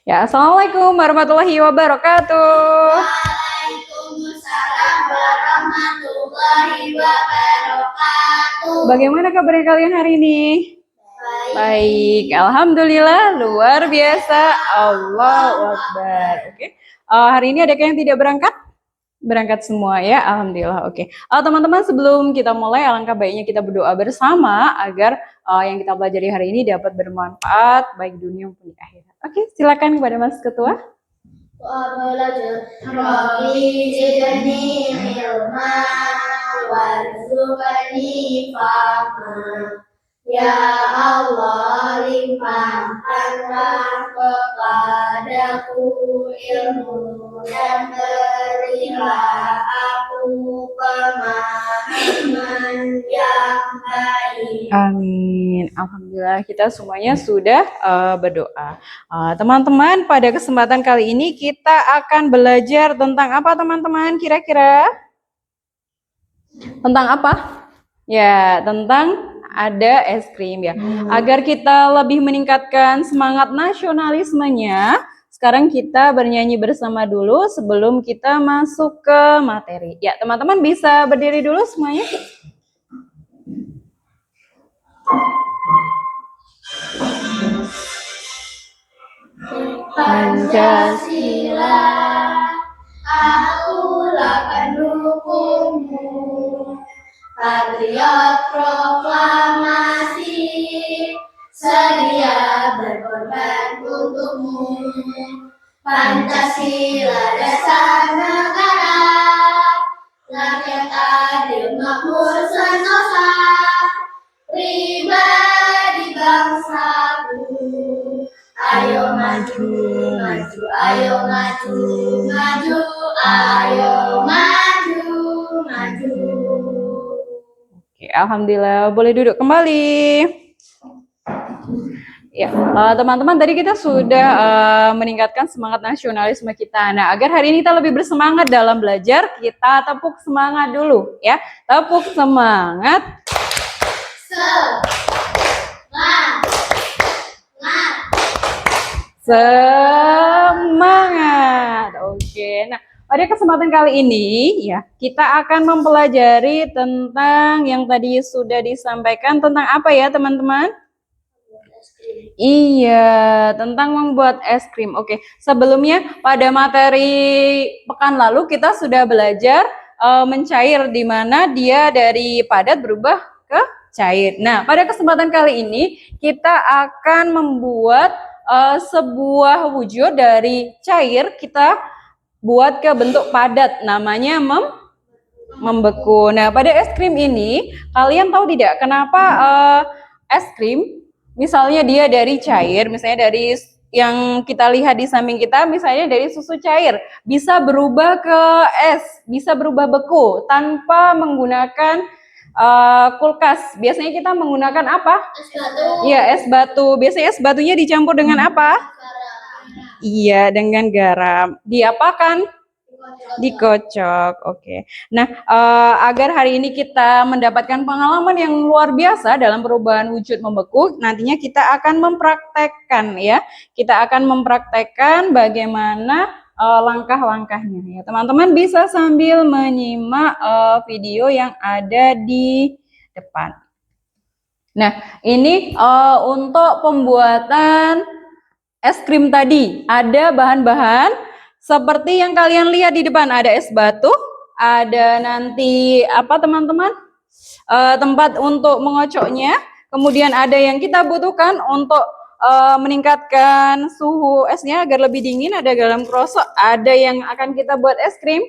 Ya, Assalamualaikum warahmatullahi wabarakatuh. Waalaikumsalam warahmatullahi wabarakatuh. Bagaimana kabar kalian hari ini? Baik, Alhamdulillah, luar biasa. Allahu Akbar. Oke. Hari ini ada yang tidak berangkat? Berangkat semua ya, Alhamdulillah. Oke. Teman-teman, sebelum kita mulai, alangkah baiknya kita berdoa bersama agar yang kita pelajari hari ini dapat bermanfaat baik dunia maupun di akhirat. Oke, silakan kepada Mas Ketua. Rabbi zidni ilma warzuqni fahma. Ya Allah, limpahkanlah kepadaku ilmu dan berilah aku pemahaman yang baik. Amin. Alhamdulillah kita semuanya sudah berdoa. Teman-teman, pada kesempatan kali ini kita akan belajar tentang apa teman-teman? Kira-kira tentang apa? Ya, tentang ada es krim ya. Agar kita lebih meningkatkan semangat nasionalismenya, sekarang kita bernyanyi bersama dulu sebelum kita masuk ke materi. Ya, teman-teman bisa berdiri dulu semuanya. Pancasila, akulah pendukungmu. Patriot proklamasi, sedia berkorban untukmu. Pancasila dasar negara, rakyat adil makmur sentosa, pribadi bangsaku. Ayo maju, maju, ayo maju, maju, ayo maju, maju. Oke, Alhamdulillah, boleh duduk kembali. Ya, teman-teman, tadi kita sudah meningkatkan semangat nasionalisme kita. Nah, agar hari ini kita lebih bersemangat dalam belajar, kita tepuk semangat dulu, ya. Tepuk semangat. Semangat. Oke. Nah, pada kesempatan kali ini ya, kita akan mempelajari tentang yang tadi sudah disampaikan tentang apa ya, teman-teman? Iya, tentang membuat es krim. Oke, sebelumnya pada materi pekan lalu kita sudah belajar mencair, di mana dia dari padat berubah ke cair. Nah, pada kesempatan kali ini kita akan membuat sebuah wujud dari cair, kita buat ke bentuk padat, namanya membeku. Nah, pada es krim ini, kalian tahu tidak kenapa es krim misalnya dia dari cair, misalnya dari yang kita lihat di samping kita, misalnya dari susu cair, bisa berubah ke es, bisa berubah beku tanpa menggunakan kulkas. Biasanya kita menggunakan apa? Es batu. Iya, es batu. Biasanya es batunya dicampur dengan apa? Iya, dengan garam. Diapakan? Dikocok. Oke. Nah, agar hari ini kita mendapatkan pengalaman yang luar biasa dalam perubahan wujud membeku, nantinya kita akan mempraktekkan ya. Kita akan mempraktekkan bagaimana langkah-langkahnya ya. Teman-teman bisa sambil menyimak video yang ada di depan. Nah, ini untuk pembuatan es krim tadi. Ada bahan-bahan seperti yang kalian lihat di depan, ada es batu, ada nanti apa teman-teman? Tempat untuk mengocoknya. Kemudian ada yang kita butuhkan untuk meningkatkan suhu esnya agar lebih dingin, ada garam krosok, ada yang akan kita buat es krim.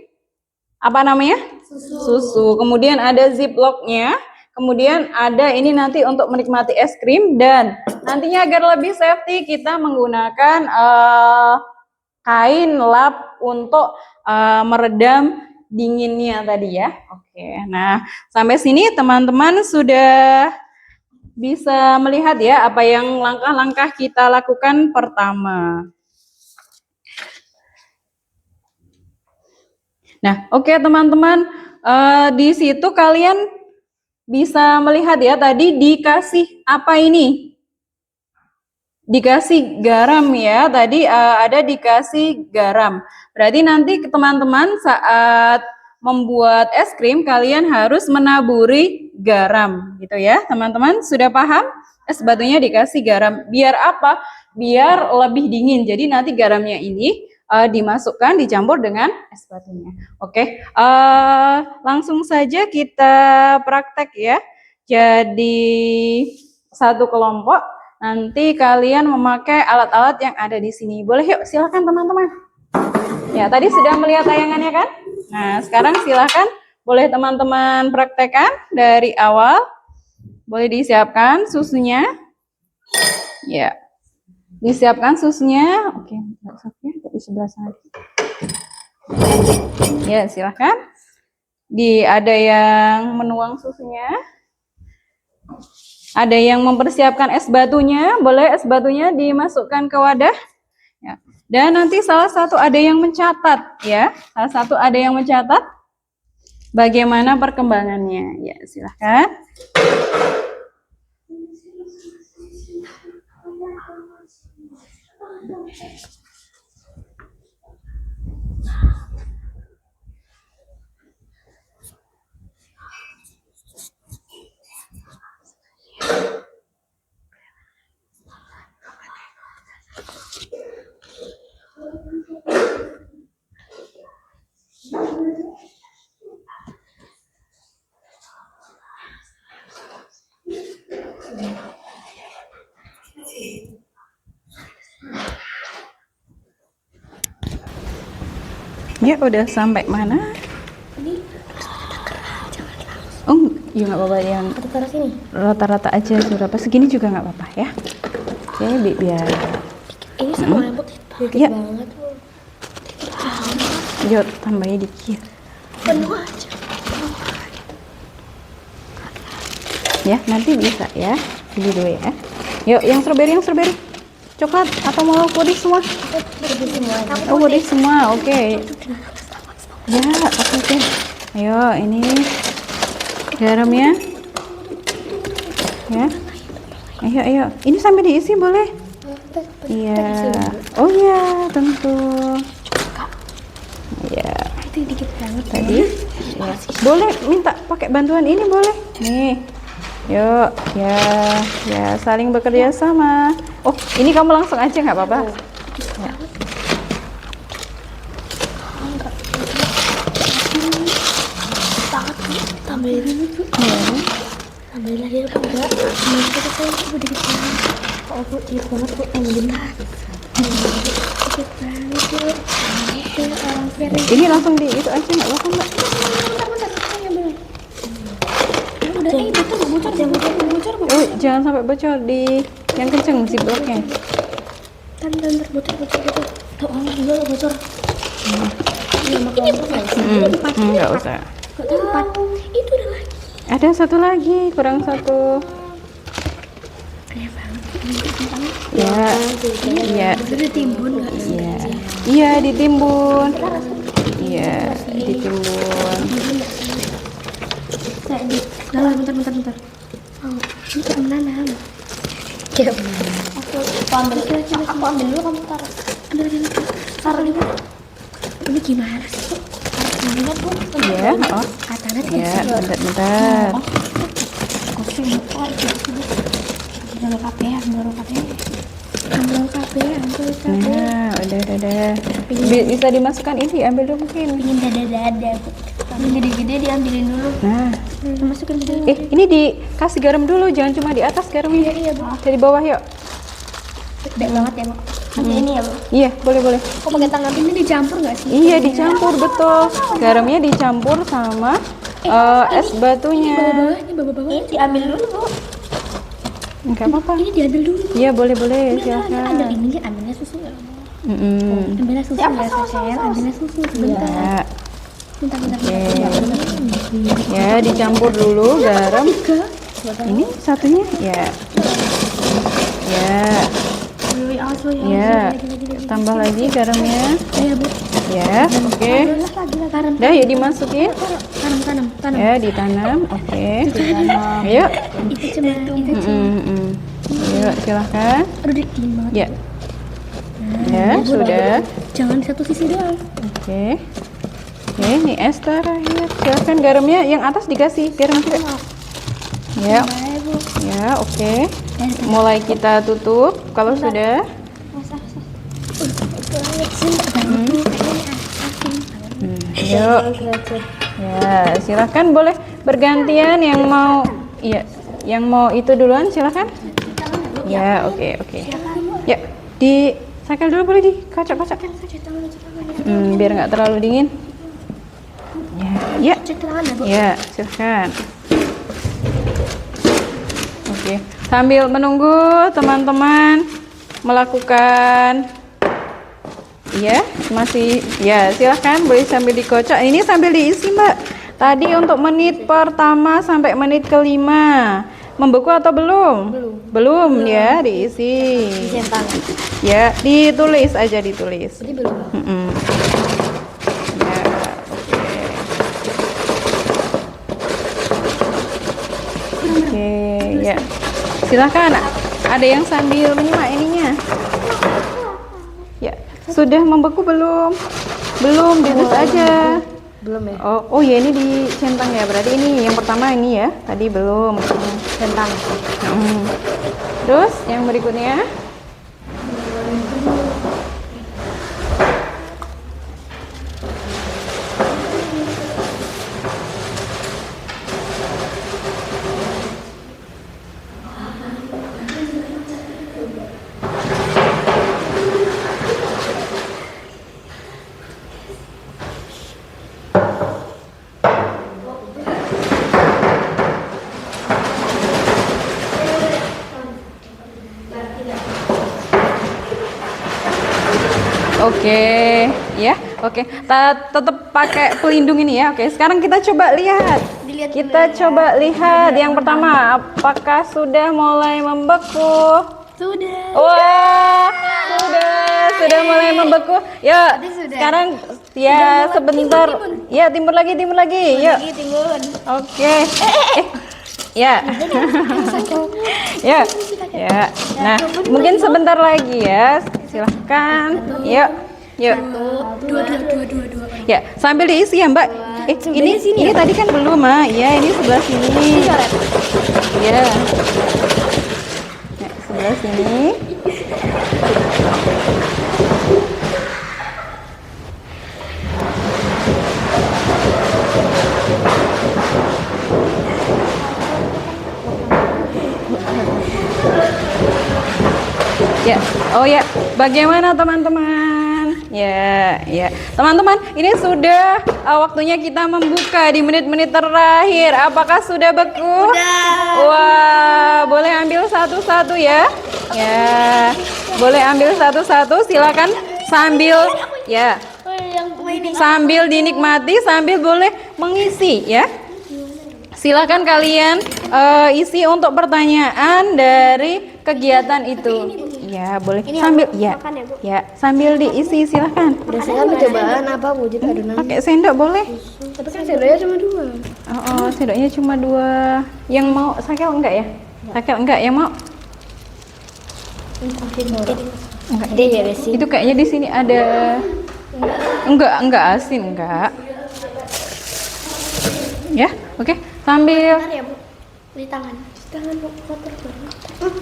Apa namanya? Susu. Kemudian ada ziplocknya. Kemudian ada ini nanti untuk menikmati es krim, dan nantinya agar lebih safety kita menggunakan kain lap untuk meredam dinginnya tadi ya. Oke, nah sampai sini teman-teman sudah bisa melihat ya apa yang langkah-langkah kita lakukan pertama. Nah, oke teman-teman, di situ kalian bisa melihat ya tadi dikasih apa ini? dikasih garam ya. Tadi ada dikasih garam. Berarti nanti teman-teman saat membuat es krim kalian harus menaburi garam gitu ya. Teman-teman sudah paham? Es batunya dikasih garam. Biar apa? Biar lebih dingin. Jadi nanti garamnya ini dimasukkan dicampur dengan es batunya. Oke, langsung saja kita praktek ya. Jadi satu kelompok nanti kalian memakai alat-alat yang ada di sini. Boleh yuk, silakan teman-teman. Ya, tadi sudah melihat tayangannya kan? Nah, sekarang silakan boleh teman-teman praktekkan dari awal. Boleh disiapkan susunya. Ya. Disiapkan susunya. Oke, di sebelah sana. Ya, silakan. Ada yang menuang susunya. Ada yang mempersiapkan es batunya, boleh es batunya dimasukkan ke wadah. Ya. Dan nanti salah satu ada yang mencatat, ya. Salah satu ada yang mencatat bagaimana perkembangannya. Ya, silahkan. Ya, udah sampai mana? Oh, ya nggak apa-apa yang rata-rata aja berapa segini juga nggak apa-apa ya. Oke, biar ini semua rambut dikit ya. banget. Yuk, tambahin dikit. Penuh aja. Ya, nanti bisa ya. Ini dulu ya. Yuk, yang strawberry. Coklat atau mau puding semua? Oh, puding semua. Oke. Ya, oke. Ayo, ini garamnya. Ya. Ayo. Ini sampai diisi boleh? Iya. Oh ya, tentu. Ya. Itu dikit banget Tadi. Ya. Boleh minta pakai bantuan ini boleh? Nih. Yuk, ya saling bekerja sama. Oh, ini kamu langsung aja nggak apa-apa. Ya. Tambahin ini tuh. Tambahin lagi enggak? Kita saya coba dikit banget. Oh, Bu, dikit banget Bu. Dikit banget Bu. Ini langsung di itu aja nggak apa-apa Mbak. Udah bocor, jangan bocor. Oh, jangan sampai bocor di yang kenceng ziplocknya. Bentar, bocor. Tuh, juga bocor. Ini Nggak usah. Empat. Itu udah lagi. Ada satu lagi, kurang satu. Ya. Itu ditimbun nggak sih? Iya, ditimbun. Iya, ditimbun. Bentar. Oh, ini kayak menanam. Aku ambil dulu, kamu taruh. Taruh di mana? Ini gimana sih? Taruh Bu. Iya, oh. Katanya Ya, bentar. Oke. Ambil KPR. Nah, udah. Bisa dimasukkan ini, ambil dulu mungkin. Ingin dada. Ini gede-gede diambilin dulu. Nah, Masukin dulu. ini dikasih garam dulu, jangan cuma di atas garamnya. Iya, Bu. Dari bawah yuk. Gede banget ya, Bu. Nanti ini ya, Bu. Iya, boleh. Kok pakai tangan ini dicampur nggak sih? Iya, dicampur betul. Garamnya dicampur sama es batunya. Bawah-bawah. Ini diambil dulu, Bu. Enggak apa-apa. Ini diambil dulu. Iya, boleh, Ambil silakan. ini, ambilnya susu nggak? Mm-mm. Ambilnya susu ya, sayang. Ambilnya susu sebentar. Ya, Bentar. ya dicampur dulu garam. Ini satunya, ya. Tambah lagi garamnya. Iya, Bu. Ya, oke. Tanam. Udah, ya dimasukin. Tanam. Ya, ditanam. Oke. Ayo. Itu cuma itu. Mm-mm. Yuk, silahkan. Aduh, dingin banget. Ya. Ya, sudah. Jangan di satu sisi doang. Oke. Oke, ini es terakhir. Silahkan garamnya yang atas dikasih biar nanti. Ya. Ya, oke. Mulai kita tutup kalau sudah. Yuk. Ya, silahkan boleh bergantian yang mau. Iya, yang mau itu duluan silahkan. Ya, oke. Ya, di sakel dulu boleh dikocok-kocok. Biar nggak terlalu dingin. Ya, ya, silahkan. Oke, sambil menunggu teman-teman melakukan. Ya, masih. Ya, silahkan boleh sambil dikocok. Ini sambil diisi, Mbak. Tadi untuk menit pertama sampai menit kelima. Membeku atau belum? Belum ya, diisi. Ya, ditulis aja ditulis. Jadi belum. Ya, oke, ya. Silakan. Ada yang sambil menyimak ininya. Ya, sudah membeku belum? Belum, ditus aja. Belum ya? Oh ya, ini dicentang ya. Berarti ini yang pertama ini ya. Tadi belum. Centang. Terus yang berikutnya? Oke, ya, oke. Tetap pakai pelindung ini ya. Oke, sekarang kita coba lihat. Kita coba lihat yang pertama, apakah sudah mulai membeku? Sudah. Wah, sudah mulai membeku. Ya, sekarang ya sebentar. Ya, timbun lagi. Yuk. Oke. Ya. Ya. Ya. Nah, mungkin sebentar lagi ya. Silahkan. Yuk. Dua. Ya, sambil diisi ya, Mbak. Ini tadi kan belum, Ma. Ya, ini sebelah sini. Ya. Ya, sebelah sini. Ya, oh ya, bagaimana teman-teman? Ya, teman-teman, ini sudah waktunya kita membuka di menit-menit terakhir. Apakah sudah beku? Wah, boleh ambil satu-satu ya? Ya, boleh ambil satu-satu. Silakan sambil sambil dinikmati, sambil boleh mengisi ya. Silakan kalian isi untuk pertanyaan dari kegiatan itu. Ya, boleh. Sambil sambil diisi silakan. Berdasarkan percobaan apa wujud adonan? Pakai sendok boleh? Tapi kan sendoknya cuma 2. Oh, sendoknya cuma 2. Yang mau sakel enggak ya? Sakel enggak yang mau? Enggak. Itu kayaknya di sini ada. Enggak asin, enggak. Ya, oke. Sambil Di tangan kotor banget.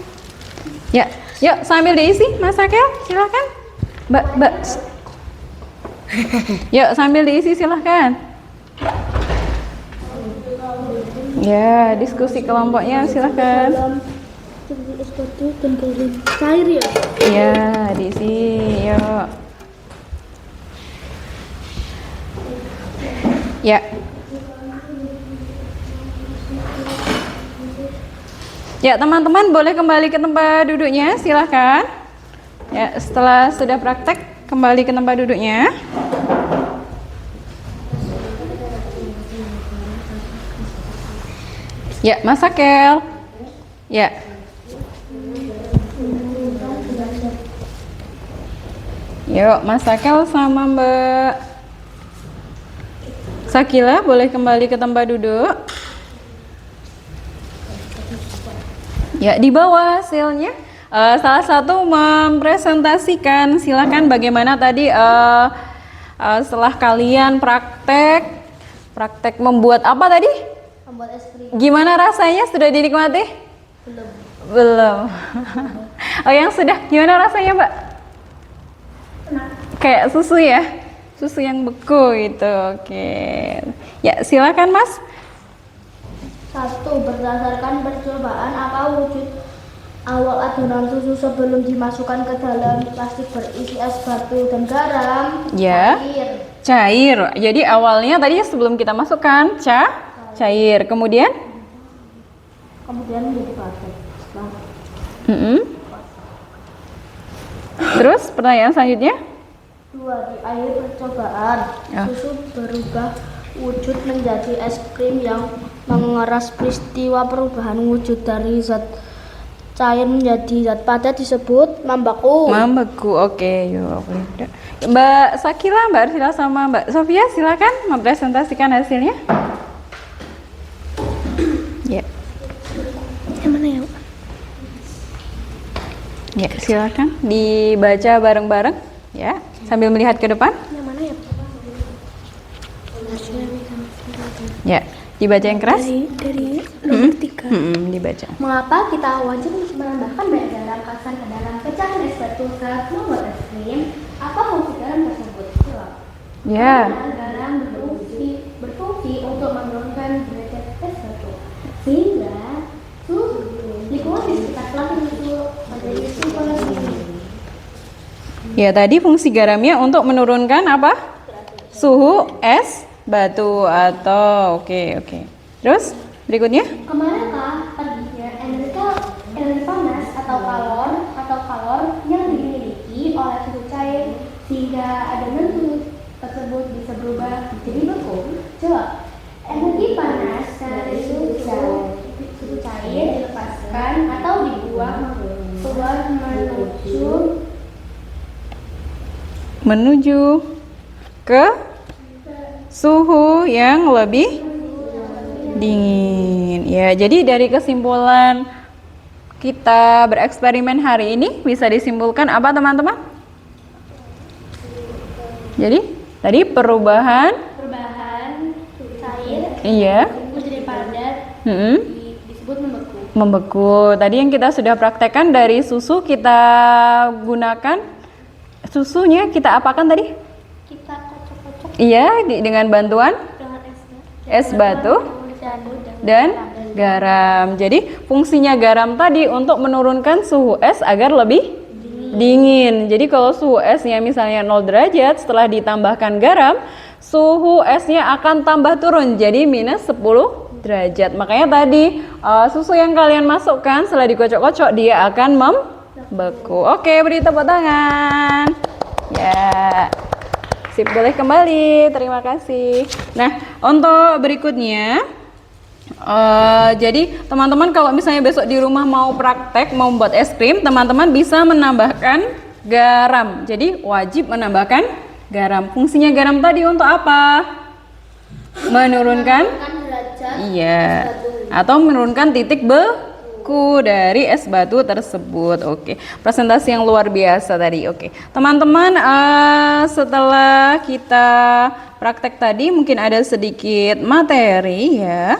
ya, yuk sambil diisi Mas Sakel, silakan. Mbak. Yuk sambil diisi silakan. Ya, diskusi kelompoknya silakan. Cair ya? Ya, diisi, yuk. Ya. Ya, teman-teman boleh kembali ke tempat duduknya, silahkan. Ya, setelah sudah praktek, kembali ke tempat duduknya. Ya, Mas Sakel. Ya. Yuk, Mas Sakel sama Mbak Sakila boleh kembali ke tempat duduk. Ya, di bawah hasilnya. Salah satu mempresentasikan, silakan bagaimana tadi setelah kalian praktek membuat apa tadi? Membuat es krim. Gimana rasanya? Sudah dinikmati? Belum. Belum. Oh, yang sudah. Gimana rasanya, Mbak? Kayak susu ya? Susu yang beku gitu. Oke. Ya, silakan Mas. 1. Berdasarkan percobaan, apa wujud awal adonan susu sebelum dimasukkan ke dalam plastik berisi es batu dan garam? Ya. Cair. Jadi awalnya tadi sebelum kita masukkan cair. Kemudian menjadi padat. Terus pertanyaan selanjutnya? 2. Di akhir percobaan, susu berubah wujud menjadi es krim yang mengeras. Peristiwa perubahan wujud dari zat cair menjadi zat padat disebut membeku. Membeku, oke. Yuk, Mbak Sakila, Mbak Arsila sama Mbak Sofia, silakan mempresentasikan hasilnya. Ya. Yang mana ya? Ya, silakan dibaca bareng-bareng, ya, sambil melihat ke depan. Yang mana ya? Ya, dibaca yang keras. Dari nomor 3. Dibaca. Mengapa kita wajib menambahkan banyak garam kasar ke dalam pecahan es batu saat membuat es krim? Apa fungsi garam tersebut? Jawab. Ya. Garam berfungsi untuk menurunkan derajat es batu, sehingga suhu lingkungan di sekitar pelaku itu menjadi super tinggi. Ya, tadi fungsi garamnya untuk menurunkan apa? Suhu es batu atau oke. Terus berikutnya? Kemanakah perginya energi panas atau kalor yang dimiliki oleh susu cair sehingga adonan susu tersebut bisa berubah menjadi beku? Jawab. Energi panas dari susu cair dilepaskan atau dibuang keluar menuju ke suhu yang lebih dingin. Ya, jadi dari kesimpulan kita bereksperimen hari ini bisa disimpulkan apa teman-teman? Jadi tadi perubahan cair menjadi padat disebut membeku. Tadi yang kita sudah praktekkan dari susu kita gunakan susunya kita apakan tadi? Kita kocok-kocok. Iya, dengan bantuan es batu dan garam. Jadi fungsinya garam tadi untuk menurunkan suhu es agar lebih dingin. Jadi kalau suhu esnya misalnya 0 derajat, setelah ditambahkan garam, suhu esnya akan tambah turun jadi minus 10 derajat. Makanya tadi susu yang kalian masukkan setelah dikocok-kocok dia akan membeku. Oke, beri tepuk tangan. Ya. Sip, boleh kembali. Terima kasih. Nah, untuk berikutnya jadi teman-teman kalau misalnya besok di rumah mau praktek mau membuat es krim, teman-teman bisa menambahkan garam. Jadi wajib menambahkan garam. Fungsinya garam tadi untuk apa? Menurunkan iya, atau menurunkan titik beku dari es batu tersebut. Oke, presentasi yang luar biasa tadi. Oke, teman-teman, setelah kita praktek tadi mungkin ada sedikit materi ya.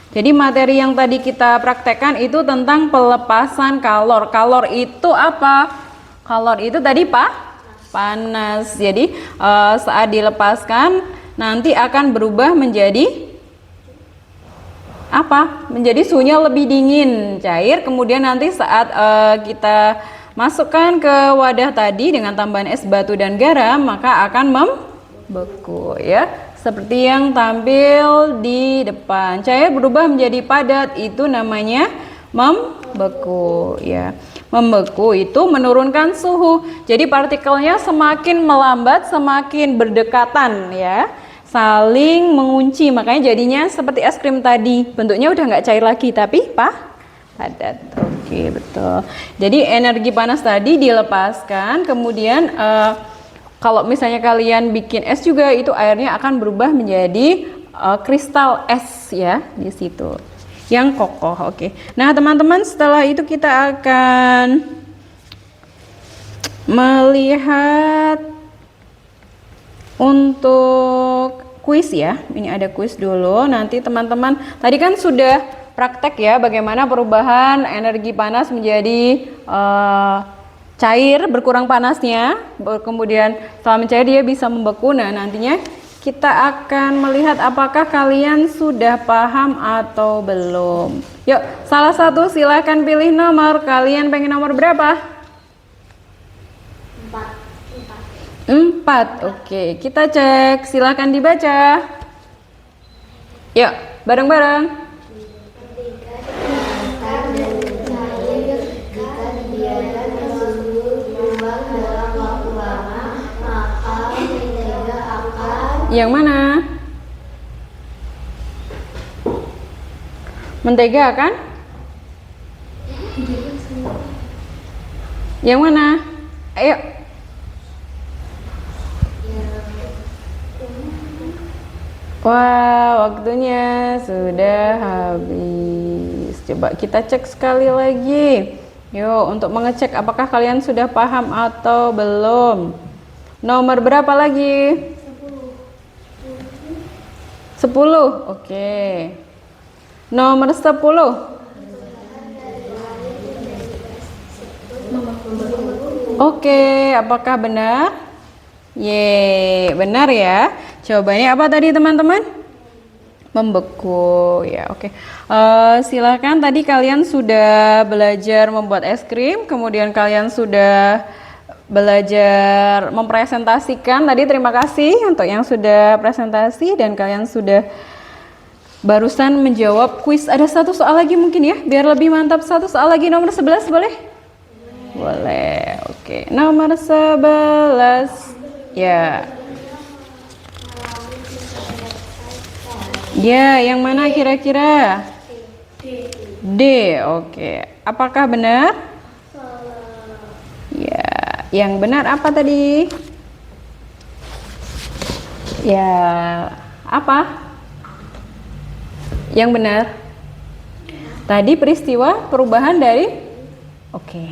Jadi materi yang tadi kita praktekkan itu tentang pelepasan kalor. Kalor itu apa? Kalor itu tadi panas. Jadi saat dilepaskan nanti akan berubah menjadi apa? Menjadi suhunya lebih dingin, cair. Kemudian nanti saat kita masukkan ke wadah tadi dengan tambahan es batu dan garam, maka akan membeku ya. Seperti yang tampil di depan, cair berubah menjadi padat, itu namanya membeku ya. Membeku itu menurunkan suhu. Jadi partikelnya semakin melambat, semakin berdekatan ya, saling mengunci. Makanya jadinya seperti es krim tadi, bentuknya udah nggak cair lagi tapi padat. Oke, betul. Jadi energi panas tadi dilepaskan, kemudian kalau misalnya kalian bikin es juga, itu airnya akan berubah menjadi kristal es ya di situ. Yang kokoh. Oke. Nah, teman-teman, setelah itu kita akan melihat untuk kuis ya. Ini ada kuis dulu. Nanti teman-teman tadi kan sudah praktek ya bagaimana perubahan energi panas menjadi cair, berkurang panasnya. Kemudian setelah mencair dia bisa membeku. Nah, nantinya kita akan melihat apakah kalian sudah paham atau belum. Yuk, salah satu silahkan pilih nomor. Kalian pengen nomor berapa? 4. Oke, kita cek. Silahkan dibaca. Yuk, bareng-bareng. Yang mana? Mentega kan? Yang mana? Ayo. Wah, waktunya sudah habis. Coba kita cek sekali lagi. Yuk, untuk mengecek apakah kalian sudah paham atau belum. Nomor berapa lagi? 10. Oke. Nomor 10. Oke, apakah benar? Ye, benar ya. Jawabannya apa tadi teman-teman? Membeku ya. Oke. Silakan, tadi kalian sudah belajar membuat es krim, kemudian kalian sudah belajar mempresentasikan. Tadi terima kasih untuk yang sudah presentasi dan kalian sudah barusan menjawab kuis. Ada satu soal lagi mungkin ya, biar lebih mantap. Satu soal lagi, nomor 11 boleh? Boleh. Oke, nomor 11 ya. Ya, yang mana kira-kira? D. Oke, apakah benar? Ya, yang benar apa tadi? Ya, apa? Yang benar? Tadi peristiwa perubahan dari? Oke.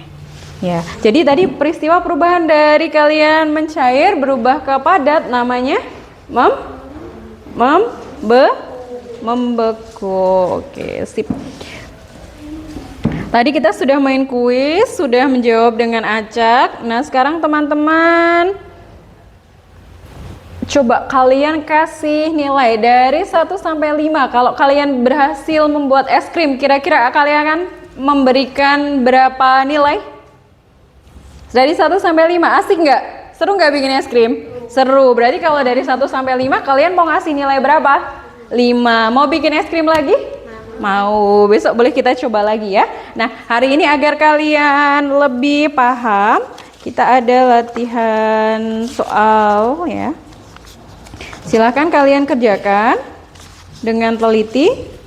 Ya, jadi tadi peristiwa perubahan dari kalian mencair berubah ke padat namanya membeku. Oke, sip. Tadi kita sudah main kuis, sudah menjawab dengan acak. Nah, sekarang teman-teman coba kalian kasih nilai dari 1 sampai 5. Kalau kalian berhasil membuat es krim, kira-kira kalian akan memberikan berapa nilai? Dari 1 sampai 5, asik nggak? Seru nggak bikin es krim? Seru. Berarti kalau dari 1 sampai 5, kalian mau ngasih nilai berapa? 5. Mau bikin es krim lagi? Mau. Besok boleh kita coba lagi ya. Nah, hari ini agar kalian lebih paham, kita ada latihan soal ya. Silakan kalian kerjakan dengan teliti.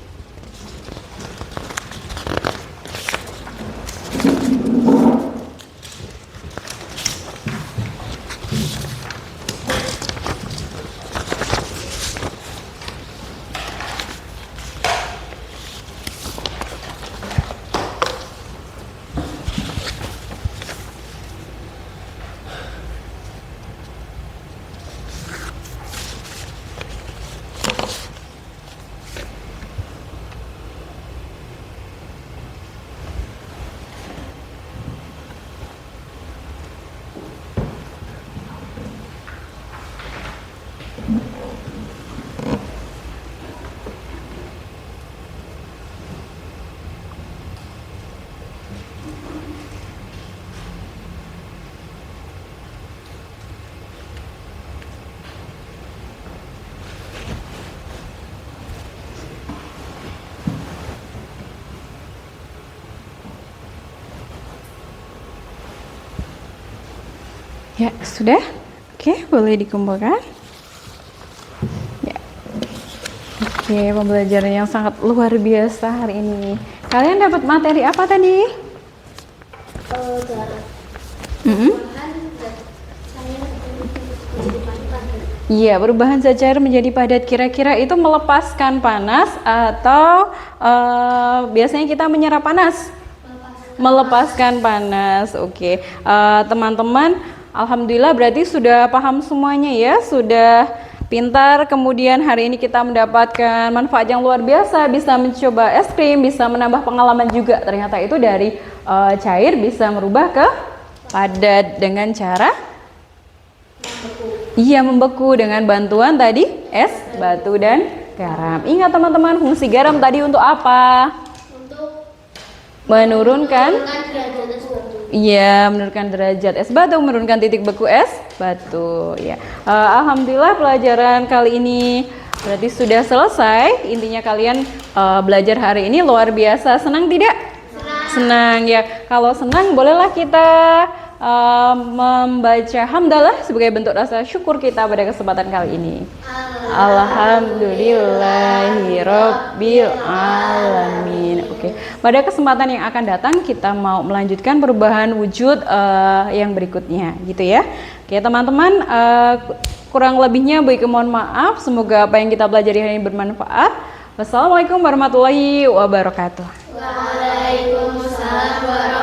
Ya, sudah? Oke, boleh dikumpulkan. Ya. Oke, pembelajaran yang sangat luar biasa hari ini. Kalian dapat materi apa tadi? Garam. Iya, perubahan zat cair menjadi padat kira-kira itu melepaskan panas atau biasanya kita menyerap panas? Melepaskan panas. Oke. Teman-teman, alhamdulillah berarti sudah paham semuanya ya, sudah pintar. Kemudian hari ini kita mendapatkan manfaat yang luar biasa, bisa mencoba es krim, bisa menambah pengalaman juga. Ternyata itu dari cair bisa merubah ke padat dengan cara iya, membeku dengan bantuan tadi es, batu, dan garam. Ingat teman-teman, fungsi garam tadi untuk apa? Menurunkan, iya, menurunkan derajat es batu, menurunkan titik beku es batu. Ya, alhamdulillah pelajaran kali ini berarti sudah selesai. Intinya kalian belajar hari ini luar biasa. Senang tidak? Senang ya. Kalau senang, bolehlah kita membaca hamdalah sebagai bentuk rasa syukur kita pada kesempatan kali ini. Alhamdulillahirabbil alamin. Oke. Pada kesempatan yang akan datang kita mau melanjutkan perubahan wujud yang berikutnya, gitu ya. Oke, teman-teman, kurang lebihnya baik mohon maaf. Semoga apa yang kita pelajari hari ini bermanfaat. Wassalamualaikum warahmatullahi wabarakatuh. Waalaikumsalam warahmatullahi wabarakatuh.